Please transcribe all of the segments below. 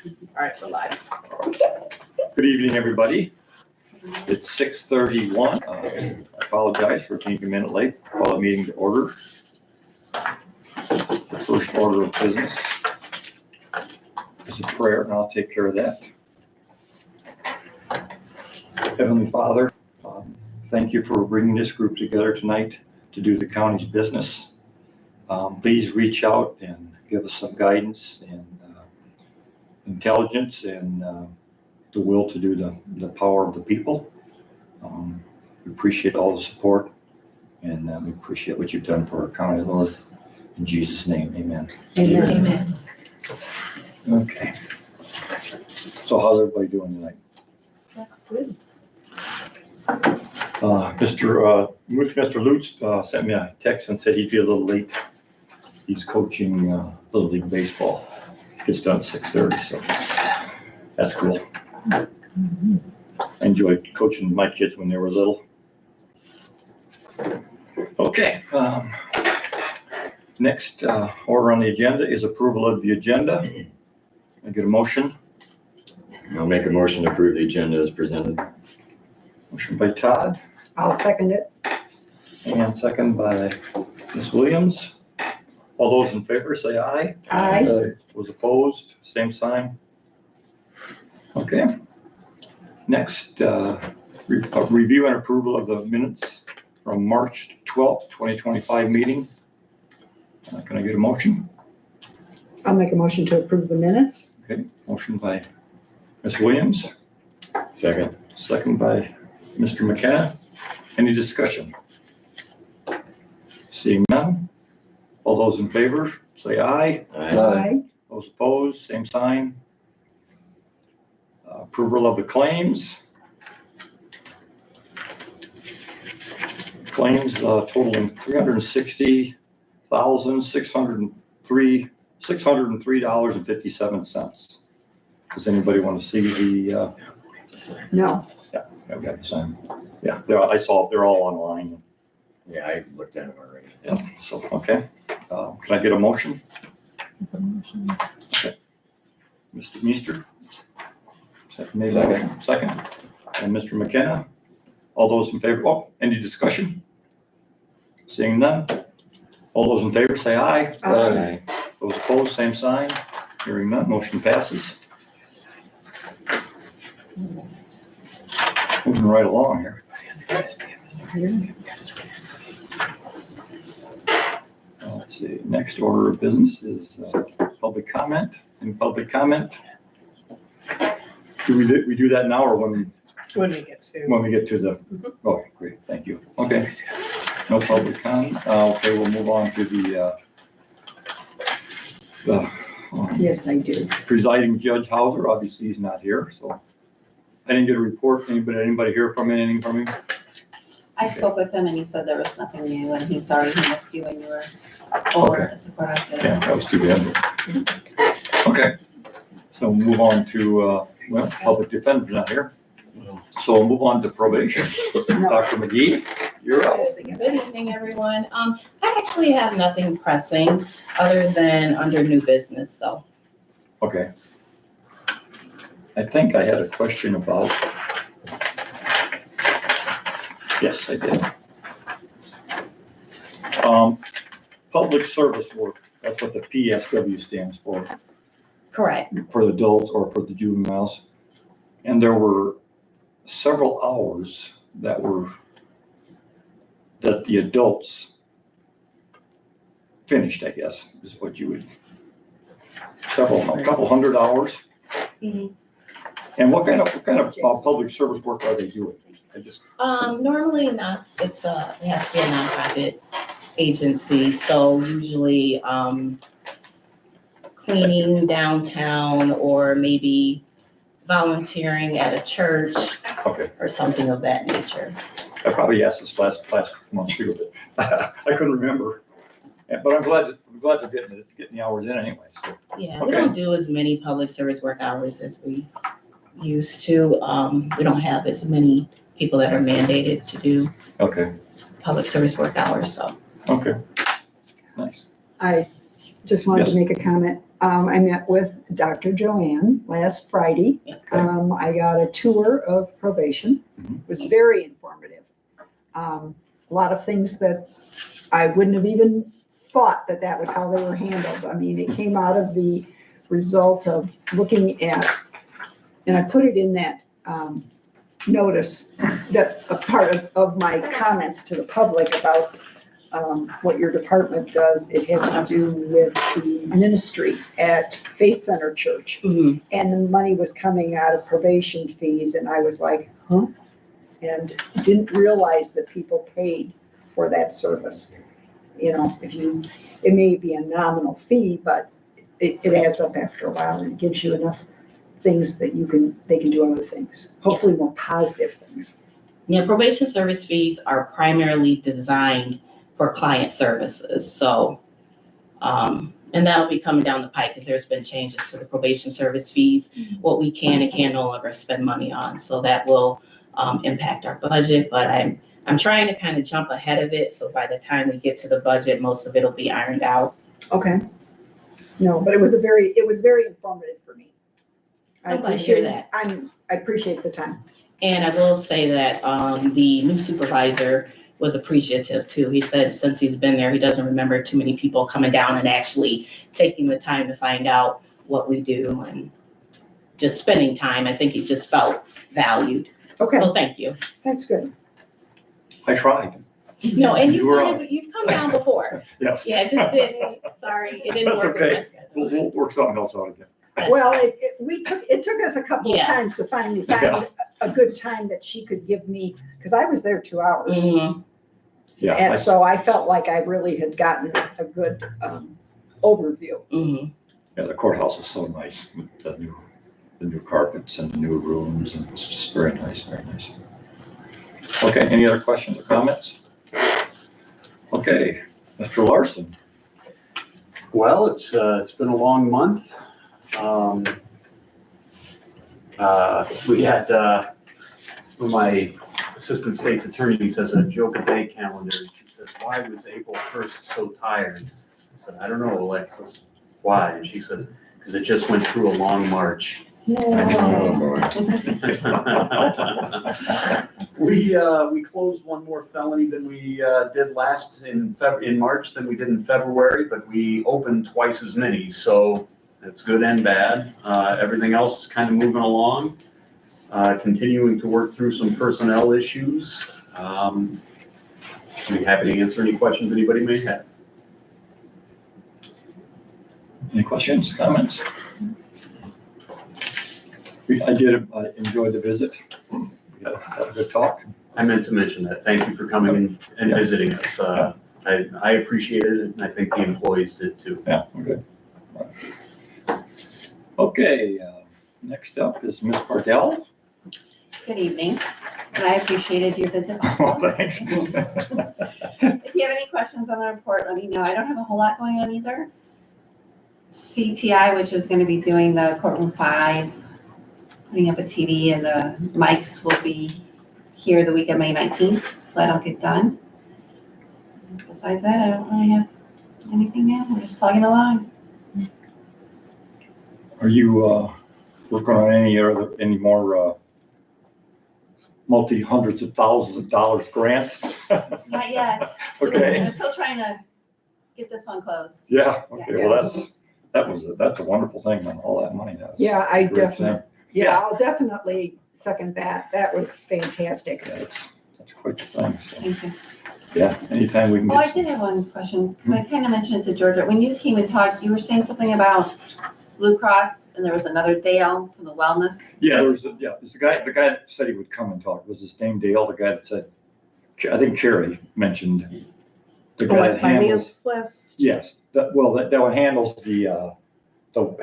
All right, we're live. Good evening, everybody. It's 6:31. I apologize for being a minute late. Call the meeting to order. The first order of business is a prayer, and I'll take care of that. Heavenly Father, thank you for bringing this group together tonight to do the county's business. Please reach out and give us some guidance and intelligence and the will to do the power of the people. We appreciate all the support, and we appreciate what you've done for our county, Lord. In Jesus' name, amen. Amen. Okay. So how's everybody doing tonight? Good. Mr. Lutz sent me a text and said he'd be a little late. He's coaching Little League Baseball. Gets done at 6:30, so that's cool. I enjoyed coaching my kids when they were little. Okay. Next order on the agenda is approval of the agenda. I get a motion. I'll make a motion to approve the agenda as presented. Motion by Todd I'll second it. and second by Ms. Williams. All those in favor say aye. Aye. Those opposed, same sign. Okay. Next, review and approval of the minutes from March 12th, 2025 meeting. Can I get a motion? I'll make a motion to approve the minutes. Okay, motion by Ms. Williams, Second. second by Mr. McKenna. Any discussion? Seeing none. All those in favor, say aye. Aye. Those opposed, same sign. Approval of the claims. Claims totaling $360,603.57. Does anybody want to see the? No. Yeah, I've got the same. Yeah, I saw they're all online. Yeah, I looked at it already. Yeah, so, okay. Can I get a motion? Okay. Mr. Meester? Second. Second. And Mr. McKenna? All those in favor, any discussion? Seeing none? All those in favor say aye. Aye. Those opposed, same sign. Hearing none, motion passes. Moving right along here. Let's see, next order of business is public comment. Any public comment? Do we do that now or when When we get to. the, oh, great, thank you. Okay, no public comment. Okay, we'll move on to the Yes, I do. presiding Judge Hauser. Obviously, he's not here, so I didn't get a report. Anybody hear from him, anything from him? I spoke with him and he said there was nothing new and he's sorry he missed you when you were over at the courthouse. Yeah, that was too bad. Okay, so we'll move on to, public defender's not here. So we'll move on to probation. Dr. McGee, you're up. Good evening, everyone. I actually have nothing pressing other than under new business, so. Okay. I think I had a question about. Yes, I did. Public service work, that's what the PSW stands for. Correct. For the adults or for the juveniles. And there were several hours that the adults finished, I guess, is what you would, a couple hundred hours. Mhm. And what kind of public service work are they doing? Normally not, it has to be a nonprofit agency, so usually, cleaning downtown or maybe volunteering at a church. Okay. Or something of that nature. I probably asked this last month too, but I couldn't remember. Yeah, but I'm glad they're getting the hours in anyway. So. Yeah, Okay. we don't do as many public service work hours as we used to. We don't have as many people that are mandated to do Okay. public service work hours, so. Okay. Nice. I just wanted Yes. to make a comment. I met with Dr. Joanne last Friday. I got a tour of probation. It was very informative. A lot of things that I wouldn't have even thought that was how they were handled. I mean, it came out of the result of looking at, and I put it in that notice, that a part of my comments to the public about what your department does. It had to do with the ministry at Faith Center Church. Mhm. And the money was coming out of probation fees, and I was like, huh? And didn't realize that people paid for that service. You know, it may be a nominal fee, but it adds up after a while, and it gives you enough things that they can do other things, hopefully more positive things. Yeah, probation service fees are primarily designed for client services, so, and that'll be coming down the pipe, because there's been changes to the probation service fees, what we can and can no longer spend money on, so that will impact our budget, but I'm trying to kind of jump ahead of it, so by the time we get to the budget, most of it'll be ironed out. Okay. No, but it was very informative for me. I'm glad to hear that. I appreciate the time. And I will say that the new supervisor was appreciative too. He said since he's been there, he doesn't remember too many people coming down and actually taking the time to find out what we do and just spending time. I think he just felt valued. Okay, So thank you. that's good. I tried. No, and You were you've come down before. Yes. Yeah, it just didn't, sorry, it didn't That's work. okay. with my schedule. We'll work something else out again. That's Well, fine. it took us a couple of Yeah. times to finally find a good time that she could give me, because I was there 2 hours. Mhm. Yeah. And so I felt like I really had gotten a good overview. Mhm. Yeah, the courthouse is so nice with the new carpets and the new rooms, and it's just very nice, very nice. Okay, any other questions or comments? Okay, Mr. Larson. Well, it's been a long month. We had, one of my assistant state's attorneys has a joke a day calendar. She says, "Why was April 1st so tired?" I said, "I don't know, Alexis, why?" And she says, "Because it just went through a long march." Oh, boy. We closed one more felony than we did last in March than we did in February, but we opened twice as many, so it's good and bad. Everything else is kind of moving along, continuing to work through some personnel issues. I'd be happy to answer any questions anybody may have. Any questions, comments? I did enjoy the visit. We had a good talk. I meant to mention that. Thank you for coming and visiting us. I appreciated it, and I think the employees did too. Yeah, okay. Okay, next up is Ms. Cardell. Good evening, and I appreciated your visit Oh, also. thanks. If you have any questions on the report, let me know. I don't have a whole lot going on either. CTI, which is going to be doing the courtroom 5, putting up a TV, and the mics will be here the week of May 19th, so that'll get done. Besides that, I don't really have anything now. We're just plugging along. Are you working on any more multi-hundreds of thousands of dollars grants? Not yet. Okay, I'm still trying to get this one closed. yeah, okay, well, that's a wonderful thing, man, all that money. That's Yeah, I a great definitely, thing. yeah, I'll definitely second that. That was fantastic. Yeah, that's quite the thing, so, Thank you. yeah, anytime we can Oh, I get. did have one question, 'cause I kind of mentioned it to Georgia. When you came and talked, you were saying something about Blue Cross, and there was another Dale from the wellness. Yeah, there's the guy that said he would come and talk, was his name Dale, the guy that said, I think Carrie mentioned. The guy that handles, Finance list. yes, that one handles the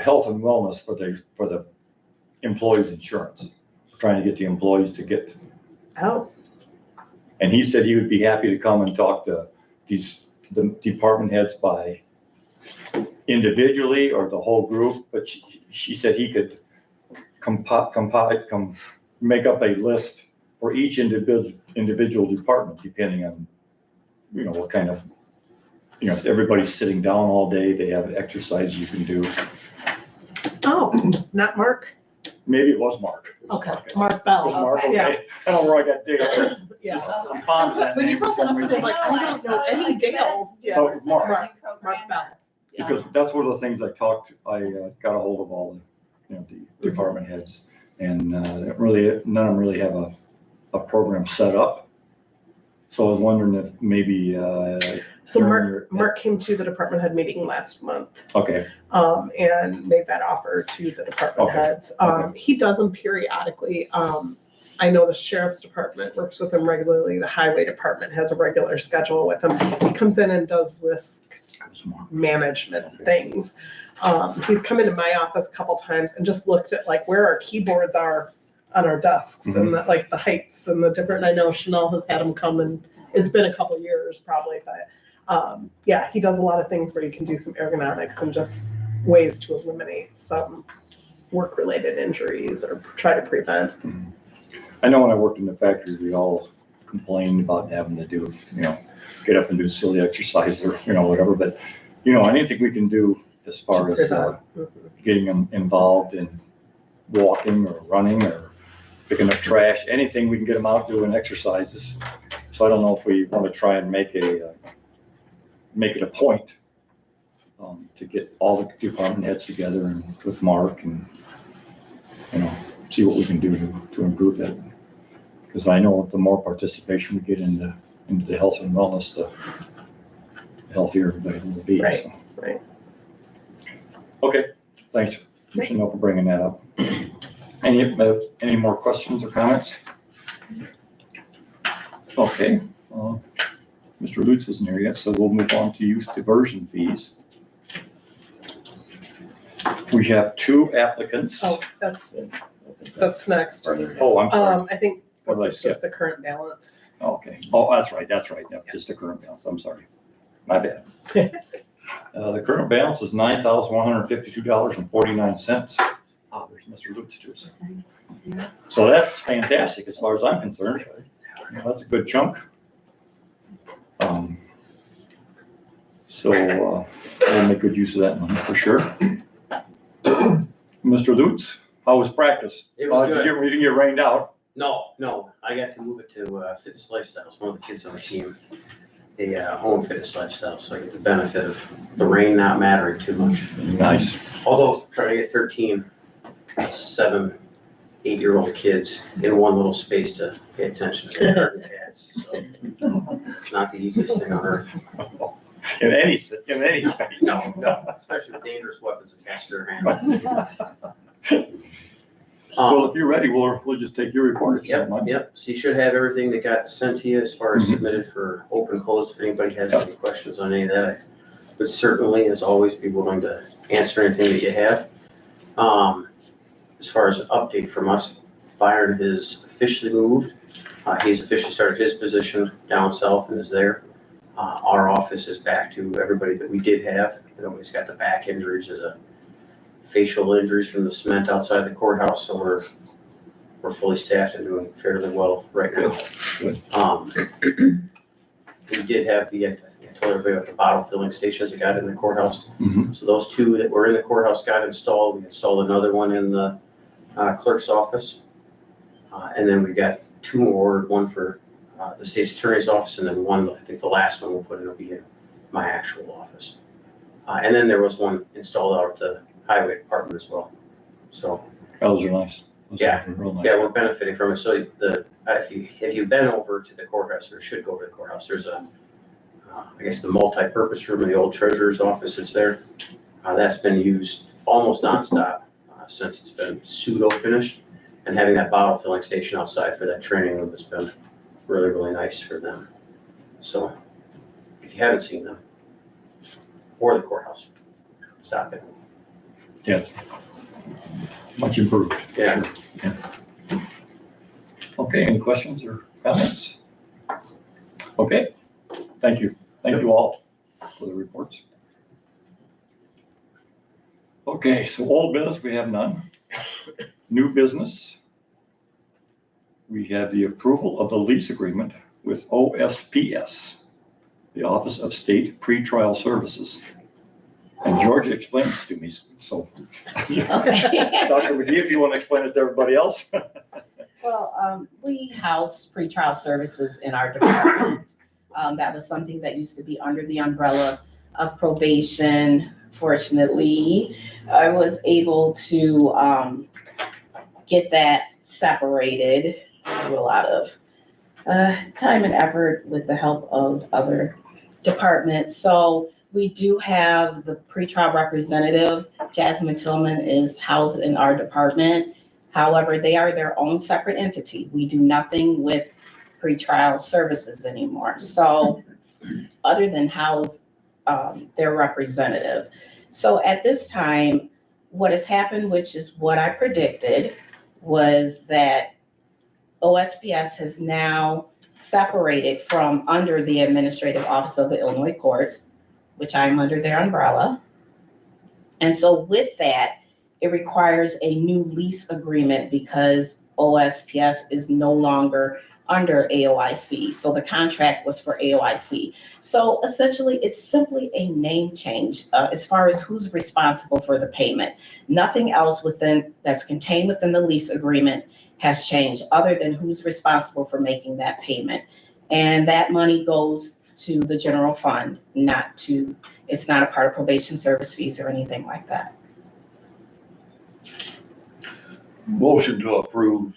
health and wellness for the employees' insurance. Trying to get the employees to get, Oh, and he said he would be happy to come and talk to the department heads by individually or the whole group, but she said he could make up a list for each individual department, depending on, what kind of, if everybody's sitting down all day, they have exercise you can do. Oh, not Mark? Maybe it was Mark. It was Okay, Mark. Mark It was Bell. Mark, Okay. Yeah. okay. I don't know where I got Dale. Yeah. I'm fond of that When you name for brought that some up, I'm reason. like, I don't know any Dales. Yeah. So it was Mark. Mark Bell. Yeah. Because that's one of the things I got a hold of all the, the department heads. And none of them really have a program set up. So I was wondering if maybe, So during Mark came to the department head meeting last month, okay, and made that offer to the department Okay. heads. Okay. He does them periodically. I know the sheriff's department works with him regularly. The highway department has a regular schedule with him. He comes in and does risk it was Mark. management things. He's come into my office a couple times and just looked at like where our keyboards are on our desks and like the heights and the different, I know Chanel has had him come, and it's been a couple years probably, but yeah, he does a lot of things where you can do some ergonomics and just ways to eliminate some work-related injuries or try to prevent. I know when I worked in the factory, we all complained about having to do, get up and do silly exercises or, whatever. But, anything we can do as far To as prevent. getting them involved in walking or running or picking up trash, anything we can get them out doing exercises. So I don't know if we want to try and make it a point to get all the department heads together and with Mark and, see what we can do to improve that. Because I know the more participation we get into the health and wellness, the healthier everybody will be. Right, So. right. Okay, thanks, Chanel, for bringing that up. Any more questions or comments? Okay, Mr. Lutz isn't here yet, so we'll move on to youth diversion fees. We have 2 applicants. Oh, that's next. Oh, I'm sorry. I think What this did I is just the current balance. Okay. Oh, that's right. Yep, just the current balance. I'm sorry. My bad. The current balance is $9,152.49. Oh, there's Mr. Lutz too. So that's fantastic as far as I'm concerned. That's a good chunk. So we'll make good use of that money for sure. Mr. Lutz, how was practice? It was good. You didn't get rained out. No, I got to move it to Fitness Lifestyles. One of the kids on the team, they own Fitness Lifestyles, so I get the benefit of the rain not mattering too much. Nice. Although trying to get 13 7, 8-year-old kids in one little space to pay attention to their cats. So it's not the easiest thing on earth. In any space. No, especially with dangerous weapons attached to their hands. Well, if you're ready, we'll just take your report if you don't mind. Yep. So you should have everything that got sent to you as far as submitted for open, closed. If anybody has any questions on any of that, I would certainly, as always, be willing to answer anything that you have. As far as an update from us, Byron has officially moved. He's officially started his position down south and is there. Our office is back to everybody that we did have. Nobody's got the back injuries or the facial injuries from the cement outside the courthouse, so we're fully staffed and doing fairly well right now. Good. We did have I told everybody about the bottle filling stations that got in the courthouse. Mhm. So those 2 that were in the courthouse got installed. We installed another one in the clerk's office. And then we got 2 more ordered, one for the state's attorney's office, and then one, I think the last one we'll put in will be in my actual office. And then there was one installed out at the highway department as well. So, Those are nice. Those Yeah. are real nice. yeah, we're benefiting from it. So if you've been over to the courthouse or should go over to the courthouse, there's I guess the multi-purpose room in the old treasurer's office that's there. That's been used almost nonstop since it's been pseudo finished. And having that bottle filling station outside for that training room has been really, really nice for them. So if you haven't seen them, or the courthouse, stop it. Yeah. Much improved. Yeah. Sure. Yeah. Okay, any questions or comments? Okay, thank you. Thank you all for the reports. Okay, so old business, we have none. New business. We have the approval of the lease agreement with OSPS, the Office of State Pretrial Services. And Georgia explains to me, so. Okay. Dr. McGee, if you want to explain it to everybody else. Well, we house pretrial services in our department. That was something that used to be under the umbrella of probation. Fortunately, I was able to get that separated through a lot of time and effort with the help of other departments. So we do have the pretrial representative. Jasmine Tillman is housed in our department. However, they are their own separate entity. We do nothing with pretrial services anymore. So other than house their representative. So at this time, what has happened, which is what I predicted, was that OSPS has now separated from under the Administrative Office of the Illinois Courts, which I'm under their umbrella. And so with that, it requires a new lease agreement because OSPS is no longer under AOIC. So the contract was for AOIC. So essentially, it's simply a name change as far as who's responsible for the payment. Nothing else that's contained within the lease agreement has changed other than who's responsible for making that payment. And that money goes to the general fund, it's not a part of probation service fees or anything like that. Motion to approve.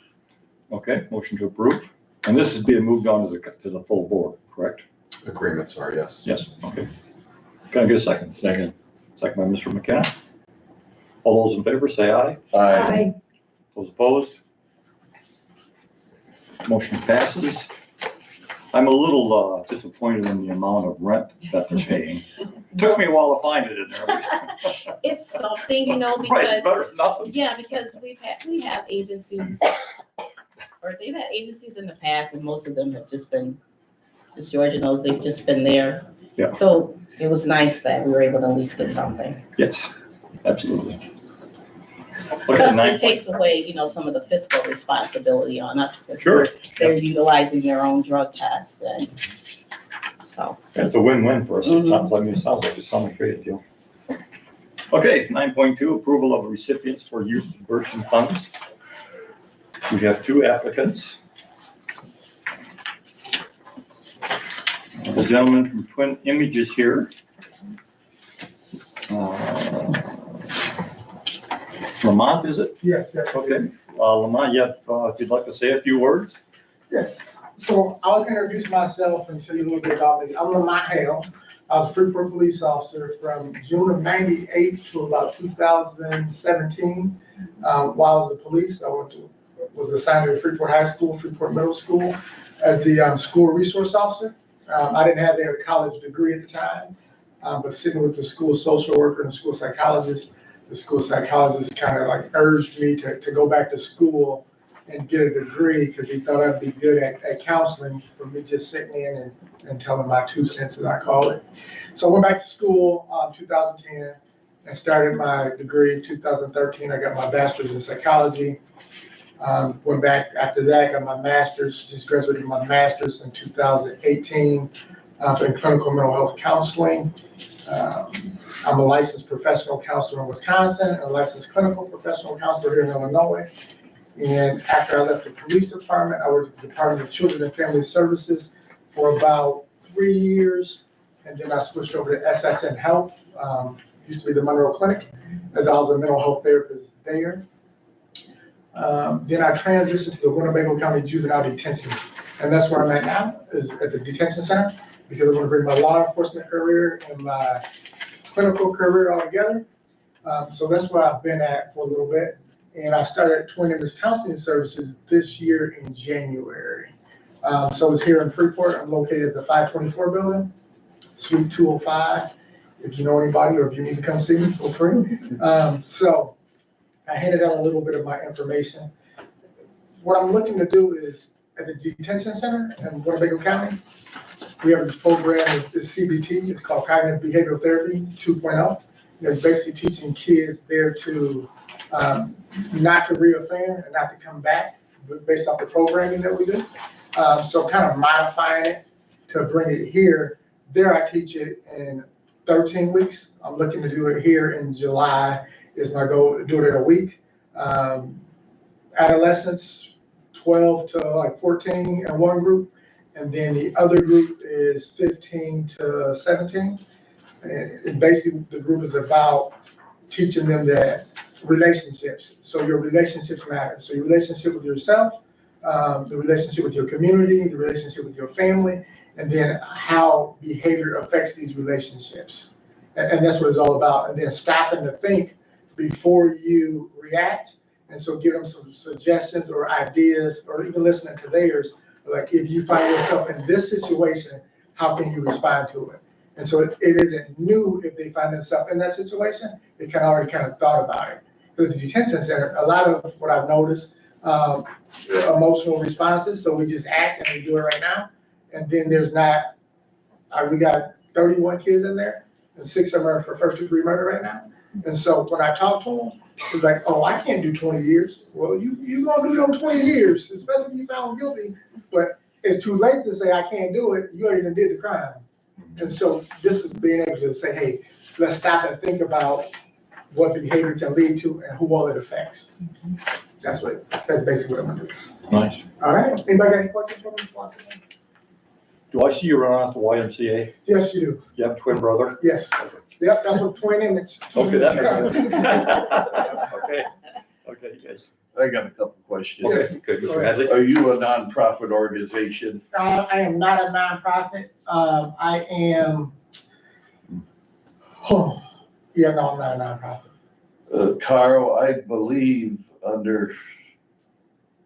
Okay, motion to approve. And this is being moved on to the full board, correct? Agreements are, yes. Yes, okay. Can I get a second? Second. Second by Mr. McKenna. All those in favor say aye. I, Those opposed? Motion passes. I'm a little disappointed in the amount of rent that they're paying. Took me a while to find it in there. It's something, Right, because, better than nothing. yeah, because we have agencies, or they've had agencies in the past, and most of them have just been, as Georgia knows, they've just been there. Yeah. So it was nice that we were able to at least get something. Yes, absolutely. Okay, Plus, nine it takes away, some of the fiscal responsibility on us because Sure. they're utilizing their own drug tests, and so. It's a win-win for us. It sounds like it sounds like a great deal. Okay, 9.2, approval of recipients for youth diversion funds. We have two applicants. The gentleman from Twin Images here. Lamont, is it? Yes, yes. Okay. Lamont, if you'd like to say a few words. Yes. So I'll introduce myself and tell you a little bit about me. I'm Lamont Hale. I was a Freeport police officer from June of '98 to about 2017. While I was in the police, I was assigned to Freeport High School, Freeport Middle School as the school resource officer. I didn't have a college degree at the time, but sitting with the school social worker and the school psychologist, the school psychologist kind of like urged me to go back to school and get a degree because he thought I'd be good at counseling for me just sitting in and telling my 2 cents, as I call it. So I went back to school 2010 and started my degree in 2013. I got my bachelor's in psychology. Went back after that, got my master's, just graduated my master's in 2018 in clinical mental health counseling. I'm a licensed professional counselor in Wisconsin and a licensed clinical professional counselor here in Illinois. And after I left the police department, I worked at the Department of Children and Family Services for about 3 years. And then I switched over to SSN Health, used to be the Monroe Clinic, as I was a mental health therapist there. Then I transitioned to the Winnebago County Juvenile Detention. And that's where I'm at now, is at the detention center, because I want to bring my law enforcement career and my clinical career all together. So that's where I've been at for a little bit. And I started Twin Images Counseling Services this year in January. So it's here in Freeport. I'm located at the 524 building, Suite 205. If you know anybody or if you need to come see me, feel free. So I handed out a little bit of my information. What I'm looking to do is at the detention center in Winnebago County, we have this program, this CBT, it's called Cognitive Behavioral Therapy 2.0. It's basically teaching kids there to not to reoffend and not to come back based off the programming that we do. So kind of modifying it to bring it here. There I teach it in 13 weeks. I'm looking to do it here in July, is my goal, to do it in a week. Adolescents, 12 to like 14 in one group, and then the other group is 15 to 17. And basically, the group is about teaching them that relationships. So your relationships matter. So your relationship with yourself, the relationship with your community, the relationship with your family, and then how behavior affects these relationships. And that's what it's all about. And then stopping to think before you react. And so give them some suggestions or ideas, or even listening to theirs. Like, if you find yourself in this situation, how can you respond to it? And so it isn't new if they find themselves in that situation. They can already kind of thought about it. Because the detention center, a lot of what I've noticed, emotional responses. So we just act and we do it right now. And then there's not, we got 31 kids in there, and 6 of them are for first-degree murder right now. And so when I talk to them, it's like, oh, I can't do 20 years. Well, you gonna do them 20 years, especially if you found guilty. But it's too late to say I can't do it. You already did the crime. And so this is being able to say, hey, let's stop and think about what behavior can lead to and who all it affects. That's basically what I'm gonna do. Nice. All right. Anybody got any questions for me? Do I see you run out the YMCA? Yes, you do. You have a twin brother? Yes. Yep, that's what twin image. Okay, that makes sense. Okay, yes. I got a couple questions. Okay, good, Mr. Hadley. Are you a nonprofit organization? I am not a nonprofit. I am, yeah, no, I'm not a nonprofit. Carl, I believe under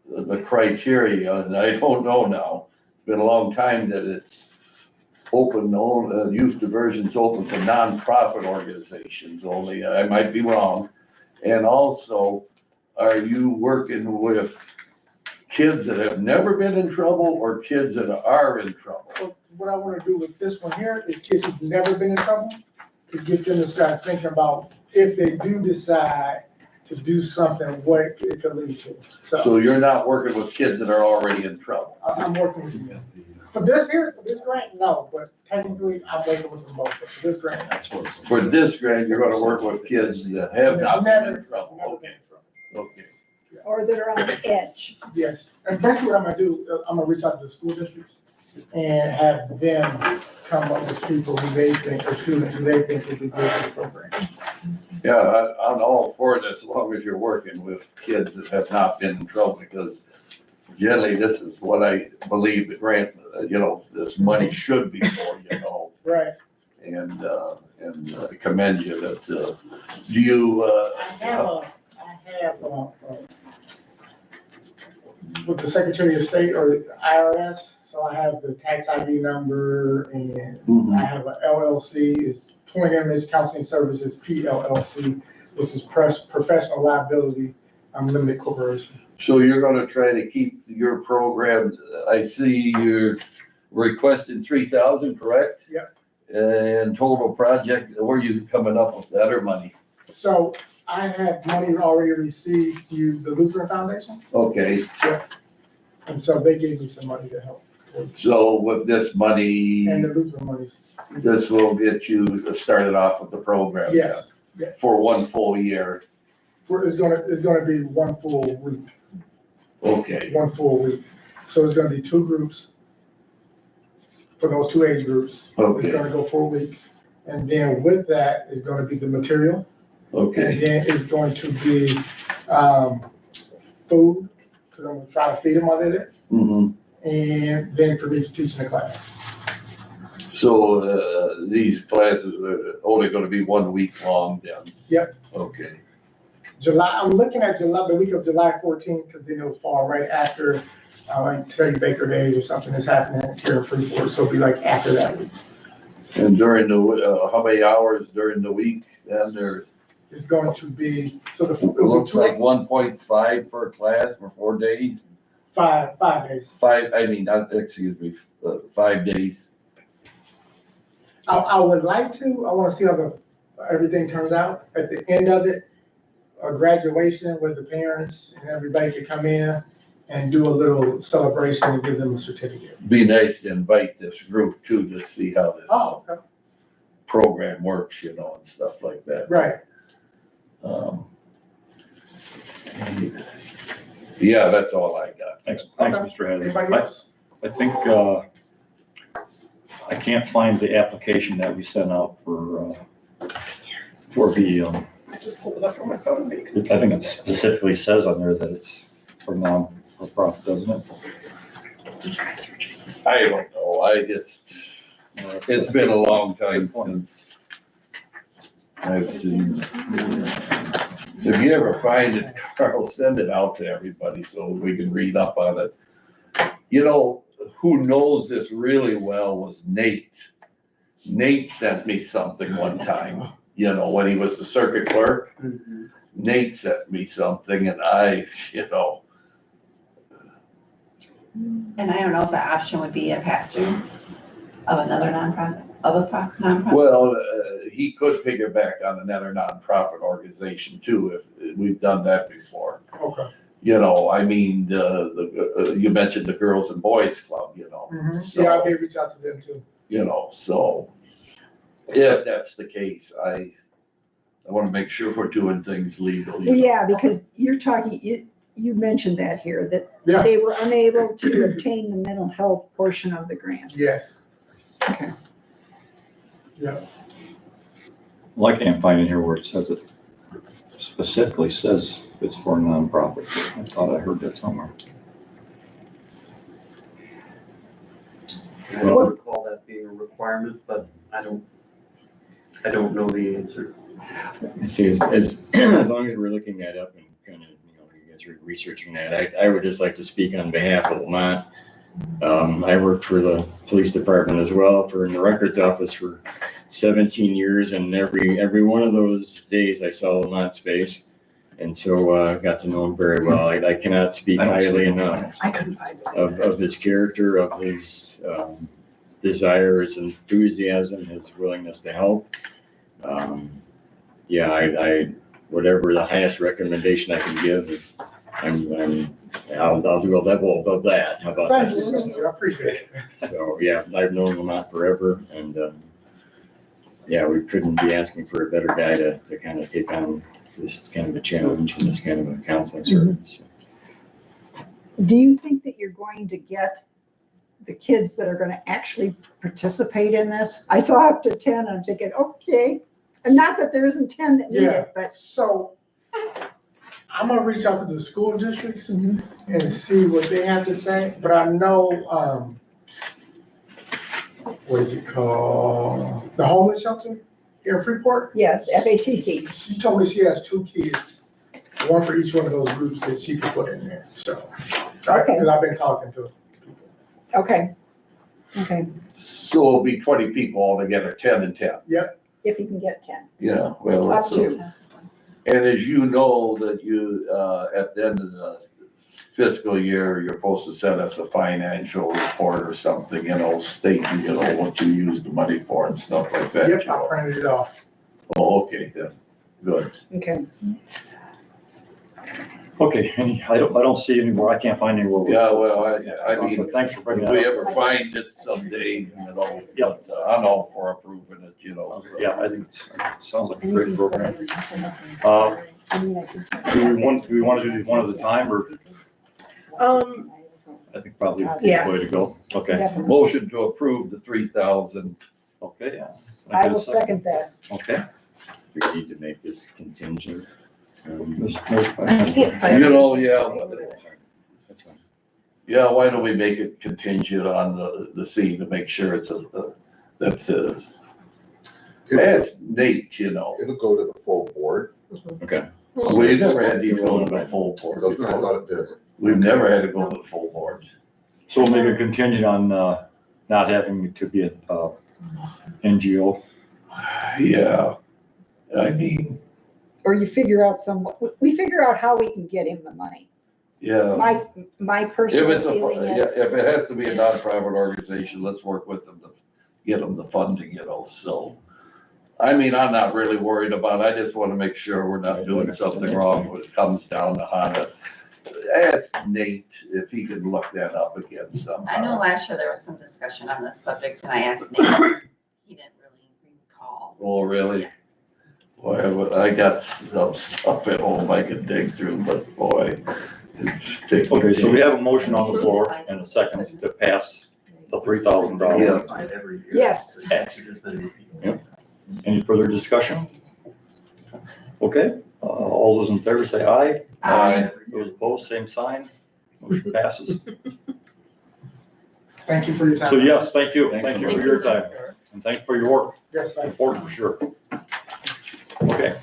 the criteria, and I don't know now, it's been a long time that it's open, youth diversion's open for nonprofit organizations only. I might be wrong. And also, are you working with kids that have never been in trouble or kids that are in trouble? So what I want to do with this one here is kids who've never been in trouble, to get them to start thinking about, if they do decide to do something, what it could lead to. So you're not working with kids that are already in trouble? I'm working with you. For this grant, no, but technically I'm working with them both. But for this grant, For this grant, you're gonna work with kids that have not been in trouble? never been in trouble. Okay. Or that are on the edge. Yes, and that's what I'm gonna do. I'm gonna reach out to the school districts and have them come up with people who they think, or students who they think would be good for the program. Yeah, I'm all for it as long as you're working with kids that have not been in trouble, because generally this is what I believe the grant, this money should be for, Right. And I commend you that, do you, I have with the Secretary of State or the IRS, so I have the tax ID number, and I have a LLC, it's Twin Image Counseling Services, PLLC, which is Professional Liability Limited Corporation. so you're gonna try to keep your program, I see you're requesting 3,000, correct? Yep. And total project, where are you coming up with that or money? So I have money already received through the Lutheran Foundation, Okay, and so they gave me some money to help. so with this money, And the Lutheran money, this will get you started off with the program? yes, For 1 full year, it's gonna be one full week. okay, So it's gonna be 2 groups for those 2 age groups. It's okay, gonna go for a week. And then with that is gonna be the material. And okay, then it's going to be, food, because I'm gonna try to feed them while they're there. And then for me to teach in the class. So, these classes are only gonna be 1 week long then? Yep. Okay, I'm looking at the week of July 14th, because then it'll fall right after, like Teddy Baker Days or something that's happening here in Freeport, so it'll be like after that week. and during the, how many hours during the week then, there? It's going to be, so It looks like 1.5 per class for 4 days? 5 days. 5 days. I would like to, I want to see how everything turns out. At the end of it, a graduation with the parents and everybody could come in and do a little celebration and give them a certificate. Be nice to invite this group too, to see how this. Oh, okay. program works, you know, and stuff like that. Right. Yeah, that's all I got. Thanks, Okay. Mr. Hadley. Anybody else? I think, I can't find the application that we sent out for the, I just pulled it up on my phone. I think it specifically says on there that it's for non-for-profit, doesn't it? I don't know, it's been a long time since I've seen. If you ever find it, Carl, send it out to everybody so we can read up on it. You know, who knows this really well was Nate. Nate sent me something one time, you know, when he was the circuit clerk. Nate sent me something and you know. And I don't know if the option would be a pass-through of another nonprofit, nonprofit. Well, he could piggyback on another nonprofit organization too, if we've done that before. Okay. You know, I mean, you mentioned the Girls and Boys Club, you know. So, Yeah, I may reach out to them too. you know, so if that's the case, I want to make sure we're doing things legally. Well, yeah, because you're talking, you mentioned that here, that Yeah. they were unable to obtain the mental health portion of the grant. Yes. Okay. Yeah. Well, I can't find in here where it says it specifically says it's for a nonprofit. I thought I heard that somewhere. I don't recall that being a requirement, but I don't know the answer. I see, as long as we're looking that up and kind of, you know, you guys are researching that, I would just like to speak on behalf of Lamont. I worked for the police department as well, in the records office for 17 years, and every one of those days I saw Lamont's face. And so I got to know him very well. I cannot speak highly enough I couldn't find it. of his character, of his desire, his enthusiasm, his willingness to help. Yeah, I whatever the highest recommendation I can give, I'll do a level above that. How about Thank that? you. Thank you. I appreciate it. So, yeah, I've known Lamont forever, and yeah, we couldn't be asking for a better guy to kind of take on this kind of a challenge and this kind of a counseling service. Do you think that you're going to get the kids that are going to actually participate in this? I saw up to 10, I'm thinking, okay, and not that there isn't 10 that need Yeah. it, but. So I'm gonna reach out to the school districts and see what they have to say, but I know, what is it called? The homeless shelter here in Freeport? Yes, FACC. She told me she has 2 kids, one for each one of those groups that she could put in there, so. Okay. Cause I've been talking to people. Okay. Okay, So it'll be 20 people altogether, 10 and 10. if you can get 10. Yeah, well, Up that's to. and as you know, that you, at the end of the fiscal year, you're supposed to send us a financial report or something, you know, stating, you know, what you use the money for and stuff like that. Yep, you I know. printed it off. Oh, okay, then, good. Okay. Okay, I don't see anywhere, I can't find anywhere. Yeah, well, I mean, But thanks for if bringing that we up. ever find it someday, you know, Yeah. I'm all for approving it, you know. so. Yeah, I think it sounds like a great program. Do we want to do these one at a time, or I think probably the Yeah. way to go? Okay, Definitely. Motion to approve the 3,000. okay, yeah. I will second that. Okay. We need to make this contingent. You know, yeah, That's fine. yeah, why don't we make it contingent on the scene to make sure it's ask Nate, you know. It'll go to the full board, Okay. We never had these go to the full board. doesn't, I thought it did. We've never had to go to the full board. So we'll make a contingent on, not having to be an NGO. Yeah, I mean, Or you figure out we figure out how we can get him the money. yeah. My If personal it's feeling is. if it has to be a nonprofit organization, let's work with them to get them the funding, you know, so. I mean, I'm not really worried about it. I just want to make sure we're not doing something wrong when it comes down to Honda. Ask Nate if he can look that up again somehow. I know last year there was some discussion on this subject and I asked Nate, he didn't really recall. Oh, really? Boy, I got some stuff at home I could dig through, but boy. Okay, so we have a motion on the floor and a second to pass the $3,000. Yes. Any further discussion? Okay, all those in favor say aye. Aye. Those opposed, same sign. Motion passes. Thank you for your time. So yes, thank you. Thanks Thank so you much. for your time and thank you for your work. Yes, thanks. Important for sure. Okay.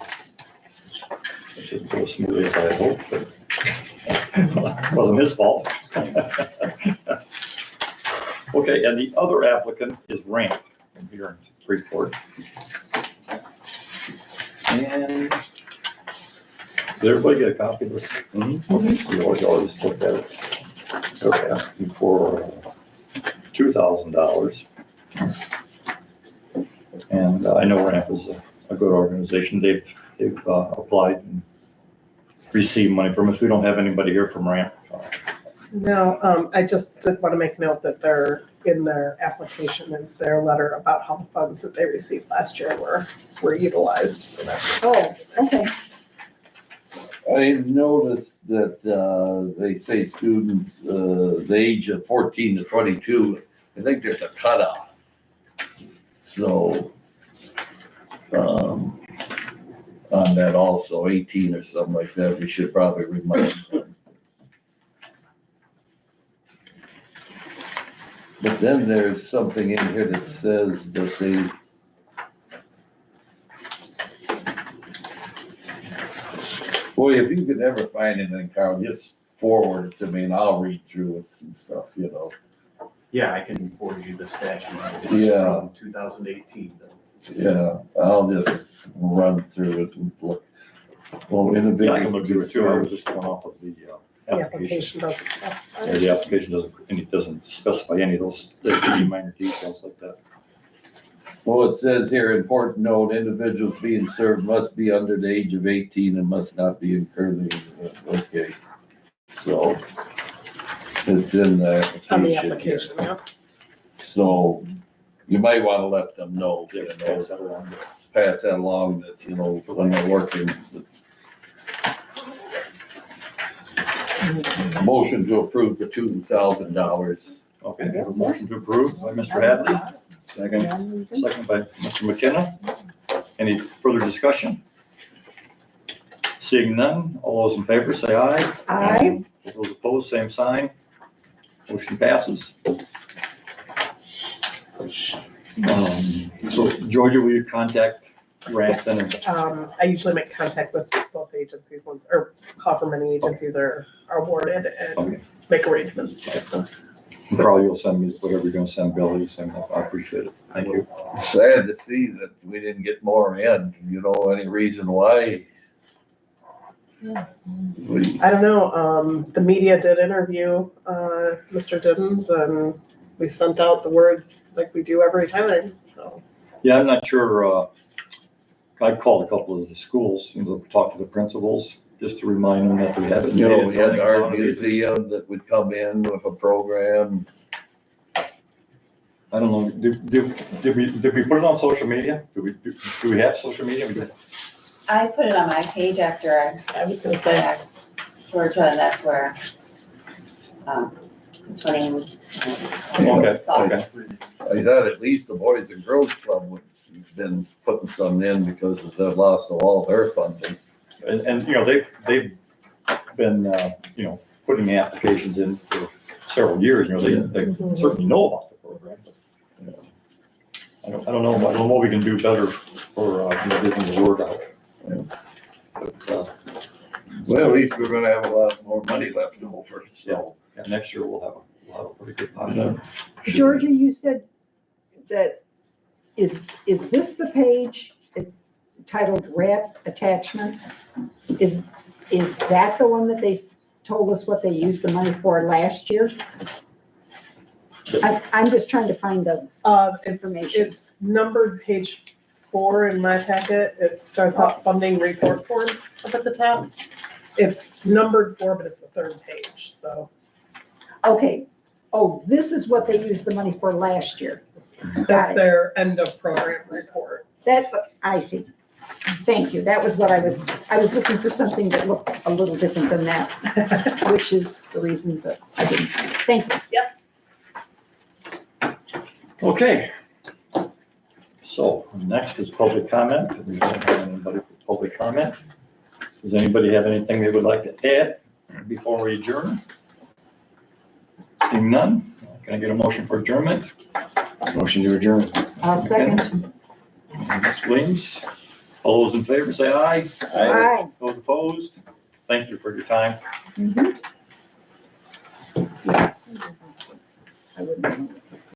It didn't go as smoothly as I had hoped, but it wasn't his fault. Okay, and the other applicant is Ramp from here in Freeport. And did everybody get a copy of this? Okay, we always look at it. Okay, asking for $2,000. And I know Ramp is a good organization. They've applied and received money from us. We don't have anybody here from Ramp. No, I just did want to make note that they're, in their application is their letter about how the funds that they received last year were utilized, so that's. Oh, okay. I noticed that, they say students, the age of 14 to 22, I think there's a cutoff. So, on that also, 18 or something like that, we should probably remind them. But then there's something in here that says that they, boy, if you could ever find anything, Carl, just forward it to me and I'll read through it and stuff, you know. Yeah, I can forward you the statute. Yeah. From 2018 though. Yeah, I'll just run through it and look. Well, Yeah, I individual. can look through it too. I was just going off of the The application. application doesn't specify. Yeah, the application doesn't specify any of those, there could be minor details like that. Well, it says here, important note, individuals being served must be under the age of 18 and must not be incurred. Okay. So it's in the On the application here. application, yeah. So you might want to let them know, you know, Pass that along. pass that along that, you know, when they're working. Motion to approve the $2,000. Okay, we have a motion to approve by Mr. Hadley, second by Mr. McKenna. Any further discussion? Seeing none, all those in favor say aye. Aye. Those opposed, same sign. Motion passes. So Georgia, will you contact Ramp then? I usually make contact with both agencies once, or however many agencies are awarded and Okay. make arrangements to get them. And Carl, you'll send me whatever you're gonna send Billy, I appreciate it. Thank you. Sad to see that we didn't get more in, you know, any reason why? We, I don't know, the media did interview, Mr. Diddens, and we sent out the word like we do every time, so. Yeah, I'm not sure, I called a couple of the schools, you know, talk to the principals, just to remind them that we have it. you know, we had our museum that would come in with a program. I don't know, did we put it on social media? Do we have social media? We did. I put it on my page after I was gonna I say, asked Georgia, and that's where, 20. Okay, saw it. okay. I thought at least the Boys and Girls Club would have been putting some in because of the loss of all their funding. And, you know, they've been, you know, putting the applications in for several years, you know, they certainly know about the program. But I don't know what we can do better for, you know, getting the word out. But, Well, at least we're gonna have a lot more money left over, so. yeah, next year we'll have a pretty good time. Georgia, you said that, is this the page titled Red Attachment? Is that the one that they told us what they used the money for last year? I'm just trying to find the information. it's numbered page 4 in my packet. It starts out funding report form up at the top. It's numbered 4, but it's the 3rd page, so. Okay, this is what they used the money for last year. That's their end of program report. I see. Thank you. That was what I was looking for something that looked a little different than that, which is the reason that I didn't. Thank you. Okay. So next is public comment. We don't have anybody for public comment. Does anybody have anything they would like to add before we adjourn? Seeing none, can I get a motion for adjournment? Motion to adjourn. I'll second. Ms. Williams, all those in favor say aye. Aye. Those opposed? Thank you for your time. Mhm. Yeah. I wouldn't know.